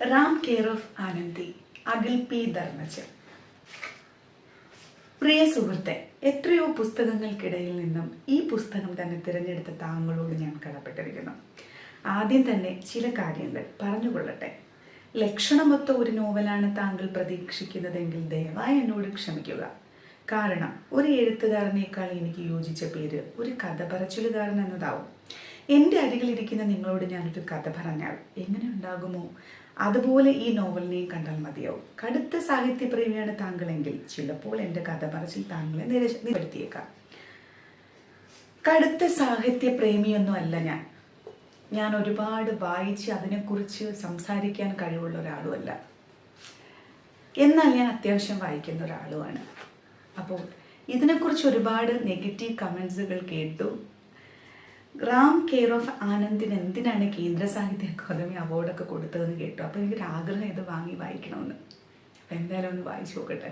Ram care of Anandi, Akhil P Dharmajan. പ്രിയ സുഹൃത്തെ, എത്രയോ പുസ്തകങ്ങൾക്കിടയിൽ നിന്നും ഈ പുസ്തകം തന്നെ തിരഞ്ഞെടുത്ത താങ്കളോട് ഞാൻ കടപ്പെട്ടിരിക്കുന്നു. ആദ്യം തന്നെ ചില കാര്യങ്ങൾ പറഞ്ഞുകൊള്ളട്ടെ. ലക്ഷണമൊത്ത ഒരു നോവലാണ് താങ്കൾ പ്രതീക്ഷിക്കുന്നതെങ്കിൽ ദയവായി എന്നോട് ക്ഷമിക്കുക. കാരണം ഒരു എഴുത്തുകാരനേക്കാൾ എനിക്ക് യോജിച്ച പേര് ഒരു കഥ പറച്ചിലുകാരൻ എന്നതാവും. എൻ്റെ അരികിലിരിക്കുന്ന നിങ്ങളോട് ഞാനൊരു കഥ പറഞ്ഞാൽ എങ്ങനെ ഉണ്ടാകുമോ അതുപോലെ ഈ നോവലിനെയും കണ്ടാൽ മതിയാവും. കടുത്ത സാഹിത്യപ്രേമിയാണ് താങ്കളെങ്കിൽ ചിലപ്പോൾ എൻ്റെ കഥ പറച്ചിൽ താങ്കളെ നിരപ്പെടുത്തിയേക്കാം. കടുത്ത സാഹിത്യപ്രേമിയൊന്നും അല്ല ഞാൻ ഒരുപാട് വായിച്ച് അതിനെക്കുറിച്ച് സംസാരിക്കാൻ കഴിവുള്ള ഒരാളുമല്ല. എന്നാൽ ഞാൻ അത്യാവശ്യം വായിക്കുന്ന ഒരാളുമാണ്. അപ്പോൾ ഇതിനെക്കുറിച്ച് ഒരുപാട് നെഗറ്റീവ് കമൻസുകൾ കേട്ടു. റാം കെയർ ഓഫ് ആനന്ദിന് എന്തിനാണ് കേന്ദ്ര സാഹിത്യ അക്കാദമി അവാർഡൊക്കെ കൊടുത്തതെന്ന് കേട്ടു. അപ്പോൾ എനിക്കൊരാഗ്രഹം ഇത് വാങ്ങി വായിക്കണമെന്ന്. അപ്പോൾ എന്തായാലും ഒന്ന് വായിച്ചു നോക്കട്ടെ.